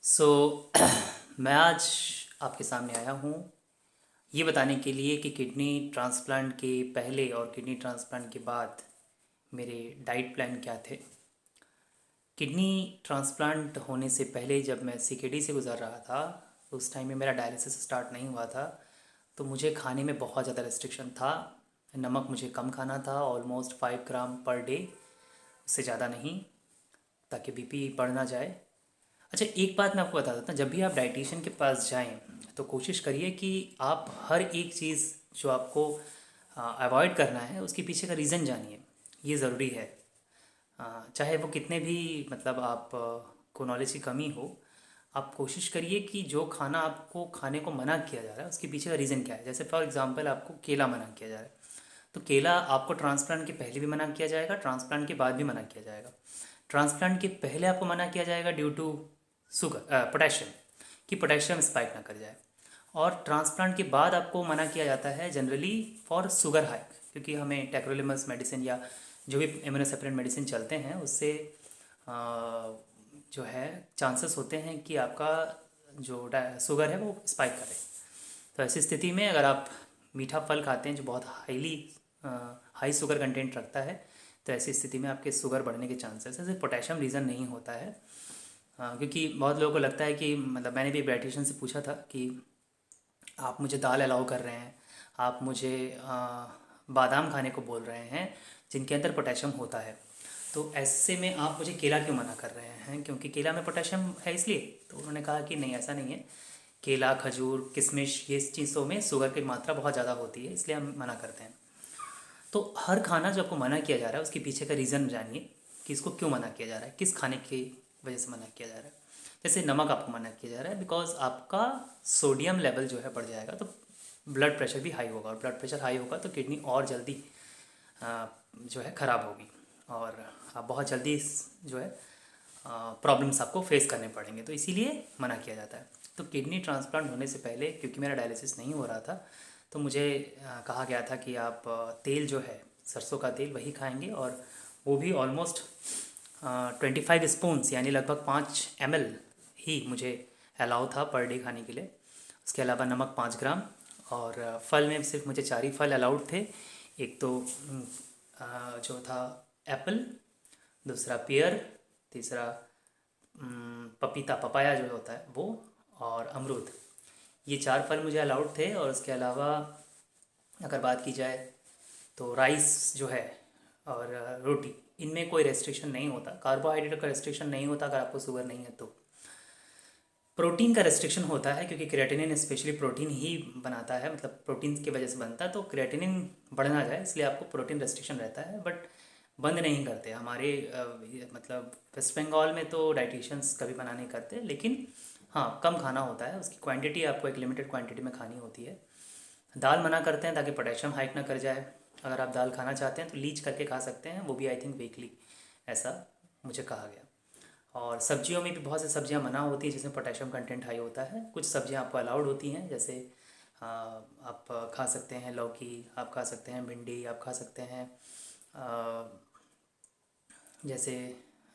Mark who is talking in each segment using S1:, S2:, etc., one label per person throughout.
S1: सो मैं आज आपके सामने आया हूँ ये बताने के लिए कि किडनी ट्रांसप्लांट के पहले और किडनी ट्रांसप्लांट के बाद मेरे डाइट प्लान क्या थे। किडनी ट्रांसप्लांट होने से पहले जब मैं सीकेडी से गुज़र रहा था, उस टाइम में मेरा डायलिसिस स्टार्ट नहीं हुआ था, तो मुझे खाने में बहुत ज़्यादा रेस्ट्रिक्शन था। नमक मुझे कम खाना था, ऑलमोस्ट 5 ग्राम पर डे, उससे ज़्यादा नहीं, ताकि बीपी बढ़ ना जाए। अच्छा, एक बात मैं आपको बता देता हूँ, जब भी आप डाइटिशियन के पास जाएं तो कोशिश करिए कि आप हर एक चीज़ जो आपको अवॉइड करना है उसके पीछे का रीज़न जानिए। ये ज़रूरी है। चाहे वो कितने भी मतलब आप को नॉलेज की कमी हो, आप कोशिश करिए कि जो खाना आपको खाने को मना किया जा रहा है उसके पीछे का रीज़न क्या है। जैसे फॉर एग्जांपल आपको केला मना किया जा रहा है, तो केला आपको ट्रांसप्लांट के पहले भी मना किया जाएगा, ट्रांसप्लांट के बाद भी मना किया जाएगा। ट्रांसप्लांट के पहले आपको मना किया जाएगा ड्यू टू शुगर पोटेशियम, कि पोटेशियम स्पाइक ना कर जाए। और ट्रांसप्लांट के बाद आपको मना किया जाता है जनरली फॉर शुगर हाइक, क्योंकि हमें टेक्रोलिमस मेडिसिन या जो भी इम्यूनोसेप्रेंट मेडिसिन चलते हैं उससे अ, जो है चांसेस होते हैं कि आपका जो शुगर है वो स्पाइक करे। तो ऐसी स्थिति में अगर आप मीठा फल खाते हैं जो बहुत हाई शुगर कंटेंट रखता है, तो ऐसी स्थिति में आपके शुगर बढ़ने के चांसेस है। सिर्फ पोटेशियम रीज़न नहीं होता है। क्योंकि बहुत लोगों को लगता है कि मतलब मैंने भी डाइटिशियन से पूछा था कि आप मुझे दाल अलाउ कर रहे हैं, आप मुझे बादाम खाने को बोल रहे हैं जिनके अंदर पोटेशियम होता है, तो ऐसे में आप मुझे केला क्यों मना कर रहे हैं, क्योंकि केला में पोटेशियम है इसलिए। तो उन्होंने कहा कि नहीं, ऐसा नहीं है। केला, खजूर, किशमिश, ये चीज़ों में शुगर की मात्रा बहुत ज़्यादा होती है, इसलिए हम मना करते हैं। तो हर खाना जो आपको मना किया जा रहा है उसके पीछे का रीज़न जानिए कि इसको क्यों मना किया जा रहा है, किस खाने की वजह से मना किया जा रहा है। जैसे नमक आपको मना किया जा रहा है बिकॉज आपका सोडियम लेवल जो है बढ़ जाएगा, तो ब्लड प्रेशर भी हाई होगा, और ब्लड प्रेशर हाई होगा तो किडनी और जल्दी जो है ख़राब होगी, और आप बहुत जल्दी जो है प्रॉब्लम्स आपको फेस करने पड़ेंगे, तो इसीलिए मना किया जाता है। तो किडनी ट्रांसप्लांट होने से पहले क्योंकि मेरा डायलिसिस नहीं हो रहा था, तो मुझे कहा गया था कि आप तेल जो है सरसों का तेल वही खाएंगे, और वो भी ऑलमोस्ट 25 स्पून्स यानी लगभग 5 ml ही मुझे अलाउ था पर डे खाने के लिए। उसके अलावा नमक 5 ग्राम, और फल में सिर्फ मुझे 4 ही फल अलाउड थे। एक तो जो था एप्पल, दूसरा पेयर, तीसरा पपीता, पपाया जो होता है वो, और अमरूद। ये 4 फल मुझे अलाउड थे। और उसके अलावा अगर बात की जाए तो राइस जो है और रोटी, इनमें कोई रेस्ट्रिक्शन नहीं होता। कार्बोहाइड्रेट का रेस्ट्रिक्शन नहीं होता अगर आपको शुगर नहीं है तो। प्रोटीन का रेस्ट्रिक्शन होता है क्योंकि क्रिएटिनिन स्पेशली प्रोटीन ही बनाता है, मतलब प्रोटीन की वजह से बनता है, तो क्रिएटिनिन बढ़ ना जाए इसलिए आपको प्रोटीन रेस्ट्रिक्शन रहता है। बट बंद नहीं करते हमारे मतलब वेस्ट बंगाल में तो डाइटिशियंस कभी मना नहीं करते, लेकिन हाँ कम खाना होता है, उसकी क्वांटिटी आपको एक लिमिटेड क्वांटिटी में खानी होती है। दाल मना करते हैं ताकि पोटेशियम हाइक ना कर जाए। अगर आप दाल खाना चाहते हैं तो लीच करके खा सकते हैं, वो भी आई थिंक वीकली, ऐसा मुझे कहा गया। और सब्जियों में भी बहुत सी सब्जियां मना होती हैं जिसमें पोटेशियम कंटेंट हाई होता है। कुछ सब्जियां आपको अलाउड होती हैं, जैसे आप खा सकते हैं लौकी, आप खा सकते हैं भिंडी, आप खा सकते हैं जैसे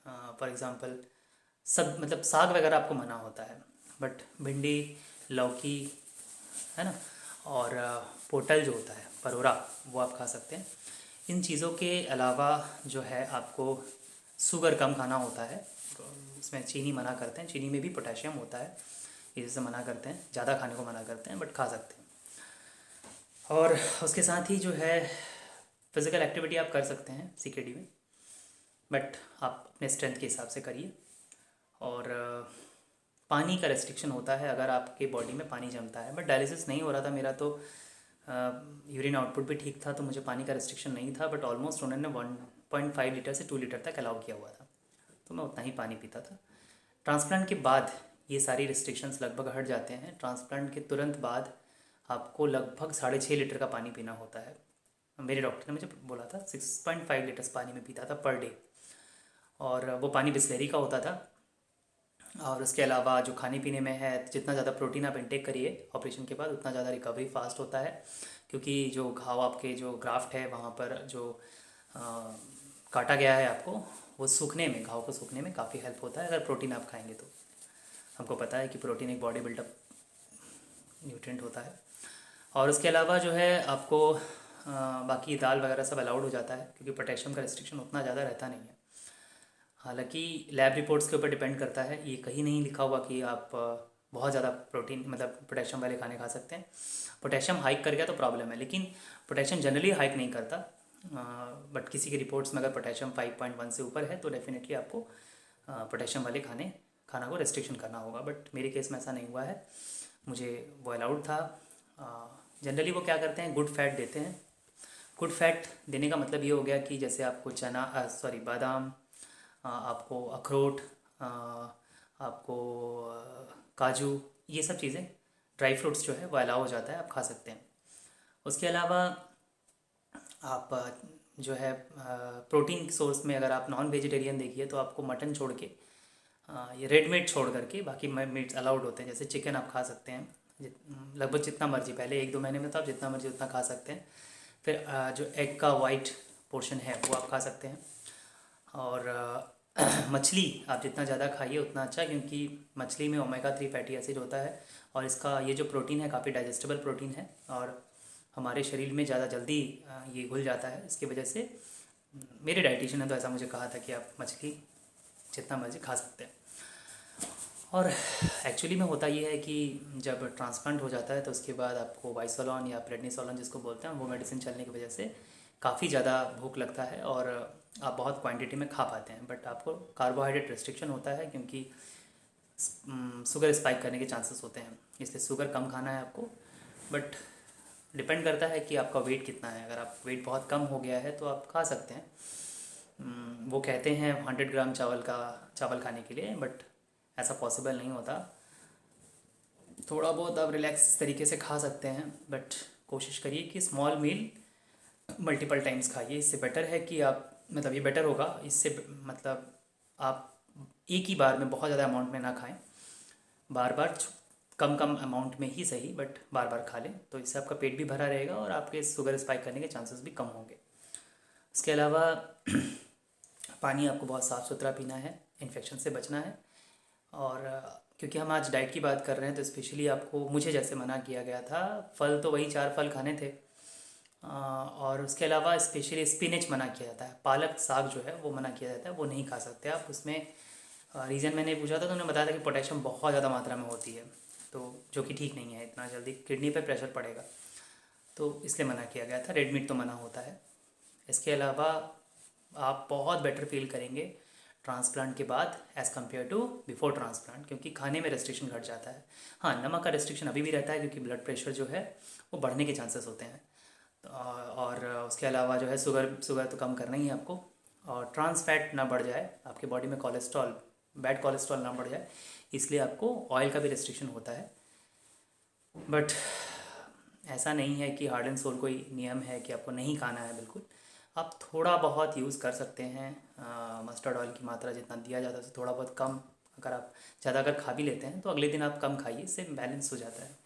S1: फॉर एग्ज़ाम्पल सब मतलब साग वगैरह आपको मना होता है, बट भिंडी, लौकी, है ना, और पोटल जो होता है परोरा, वो आप खा सकते हैं। इन चीज़ों के अलावा जो है आपको शुगर कम खाना होता है। इसमें चीनी मना करते हैं, चीनी में भी पोटेशियम होता है, इसे मना करते हैं, ज़्यादा खाने को मना करते हैं, बट खा सकते हैं। और उसके साथ ही जो है फिज़िकल एक्टिविटी आप कर सकते हैं सीकेडी में, बट आप अपने स्ट्रेंथ के हिसाब से करिए। और पानी का रेस्ट्रिक्शन होता है अगर आपके बॉडी में पानी जमता है, बट डायलिसिस नहीं हो रहा था मेरा, तो यूरिन आउटपुट भी ठीक था, तो मुझे पानी का रेस्ट्रिक्शन नहीं था। बट ऑलमोस्ट उन्होंने 1.5 लीटर से 2 लीटर तक अलाउ किया हुआ था, तो मैं उतना ही पानी पीता था। ट्रांसप्लांट के बाद ये सारी रिस्ट्रिक्शंस लगभग हट जाते हैं। ट्रांसप्लांट के तुरंत बाद आपको लगभग 6.5 लीटर का पानी पीना होता है। मेरे डॉक्टर ने मुझे बोला था 6.5 लीटर्स पानी में पीता था पर डे, और वो पानी बिस्लेरी का होता था। और उसके अलावा जो खाने पीने में है, जितना ज़्यादा प्रोटीन आप इंटेक करिए ऑपरेशन के बाद, उतना ज़्यादा रिकवरी फास्ट होता है, क्योंकि जो घाव आपके जो ग्राफ्ट है वहाँ पर जो अ, काटा गया है आपको, वो सूखने में, घाव को सूखने में काफ़ी हेल्प होता है अगर प्रोटीन आप खाएंगे तो। हमको पता है कि प्रोटीन एक बॉडी बिल्डअप न्यूट्रिएंट होता है। और उसके अलावा जो है आपको बाकी दाल वगैरह सब अलाउड हो जाता है, क्योंकि पोटेशियम का रिस्ट्रिक्शन उतना ज़्यादा रहता नहीं है। हालांकि लैब रिपोर्ट्स के ऊपर डिपेंड करता है, ये कहीं नहीं लिखा हुआ कि आप बहुत ज़्यादा प्रोटीन मतलब पोटेशियम वाले खाने खा सकते हैं। पोटेशियम हाइक कर गया तो प्रॉब्लम है, लेकिन पोटेशियम जनरली हाइक नहीं करता। बट किसी की रिपोर्ट्स में अगर पोटेशियम 5.1 से ऊपर है तो डेफिनेटली आपको पोटेशियम वाले खाना को रेस्ट्रिक्शन करना होगा। बट मेरे केस में ऐसा नहीं हुआ है, मुझे वो अलाउड था। जनरली वो क्या करते हैं, गुड फैट देते हैं। गुड फैट देने का मतलब ये हो गया कि जैसे आपको बादाम, आपको अखरोट, आपको काजू, ये सब चीज़ें, ड्राई फ्रूट्स जो है वो अलाउ हो जाता है, आप खा सकते हैं। उसके अलावा आप जो है प्रोटीन सोर्स में अगर आप नॉन वेजिटेरियन देखिए तो आपको मटन छोड़ के ये रेड मीट छोड़ करके बाकी मीट्स अलाउड होते हैं। जैसे चिकन आप खा सकते हैं लगभग जितना मर्जी, पहले 1-2 महीने में तो आप जितना मर्जी उतना खा सकते हैं। फिर जो एग का वाइट पोर्शन है वो आप खा सकते हैं। और मछली आप जितना ज़्यादा खाइए उतना अच्छा, क्योंकि मछली में ओमेगा 3 फैटी एसिड होता है और इसका ये जो प्रोटीन है काफ़ी डाइजेस्टेबल प्रोटीन है और हमारे शरीर में ज़्यादा जल्दी ये घुल जाता है। इसकी वजह से मेरे डाइटिशियन ने तो ऐसा मुझे कहा था कि आप मछली जितना मर्जी खा सकते हैं। और एक्चुअली में होता ये है कि जब ट्रांसप्लांट हो जाता है तो उसके बाद आपको वाइसोलॉन या प्रेडनिसोलॉन जिसको बोलते हैं वो मेडिसिन चलने की वजह से काफ़ी ज़्यादा भूख लगता है और आप बहुत क्वांटिटी में खा पाते हैं। बट आपको कार्बोहाइड्रेट रिस्ट्रिक्शन होता है, क्योंकि शुगर स्पाइक करने के चांसेस होते हैं, इसलिए शुगर कम खाना है आपको। बट डिपेंड करता है कि आपका वेट कितना है। अगर आप वेट बहुत कम हो गया है तो आप खा सकते हैं। वो कहते हैं 100 ग्राम चावल खाने के लिए, बट ऐसा पॉसिबल नहीं होता। थोड़ा बहुत आप रिलैक्स तरीके से खा सकते हैं, बट कोशिश करिए कि स्मॉल मील मल्टीपल टाइम्स खाइए। इससे बेटर है कि आप मतलब ये बेटर होगा, इससे मतलब आप एक ही बार में बहुत ज़्यादा अमाउंट में ना खाएं, बार बार कम कम अमाउंट में ही सही, बट बार बार खा लें, तो इससे आपका पेट भी भरा रहेगा और आपके शुगर स्पाइक करने के चांसेस भी कम होंगे। इसके अलावा पानी आपको बहुत साफ़ सुथरा पीना है, इन्फेक्शन से बचना है। और क्योंकि हम आज डाइट की बात कर रहे हैं तो स्पेशली आपको, मुझे जैसे मना किया गया था, फल तो वही 4 फल खाने थे। और उसके अलावा स्पेशली स्पिनच मना किया जाता है, पालक साग जो है वो मना किया जाता है, वो नहीं खा सकते आप। उसमें रीज़न मैंने पूछा था तो उन्होंने बताया था कि पोटेशियम बहुत ज़्यादा मात्रा में होती है, तो जो कि ठीक नहीं है, इतना जल्दी किडनी पर प्रेशर पड़ेगा, तो इसलिए मना किया गया था। रेड मीट तो मना होता है। इसके अलावा आप बहुत बेटर फील करेंगे ट्रांसप्लांट के बाद as compare to before transplant, क्योंकि खाने में रेस्ट्रिक्शन घट जाता है। हाँ, नमक का रेस्ट्रिक्शन अभी भी रहता है, क्योंकि ब्लड प्रेशर जो है वो बढ़ने के चांसेस होते हैं। और उसके अलावा जो है शुगर तो कम करना ही है आपको, और ट्रांस फैट ना बढ़ जाए आपके बॉडी में, कोलेस्ट्रॉल, बैड कोलेस्ट्रॉल ना बढ़ जाए, इसलिए आपको ऑयल का भी रेस्ट्रिक्शन होता है। बट ऐसा नहीं है कि हार्ड एंड सोल कोई नियम है कि आपको नहीं खाना है, बिल्कुल। आप थोड़ा बहुत यूज़ कर सकते हैं, मस्टर्ड ऑयल की मात्रा जितना दिया जाता है उससे थोड़ा बहुत कम। अगर आप ज़्यादा अगर खा भी लेते हैं तो अगले दिन आप कम खाइए, इससे बैलेंस हो जाता है।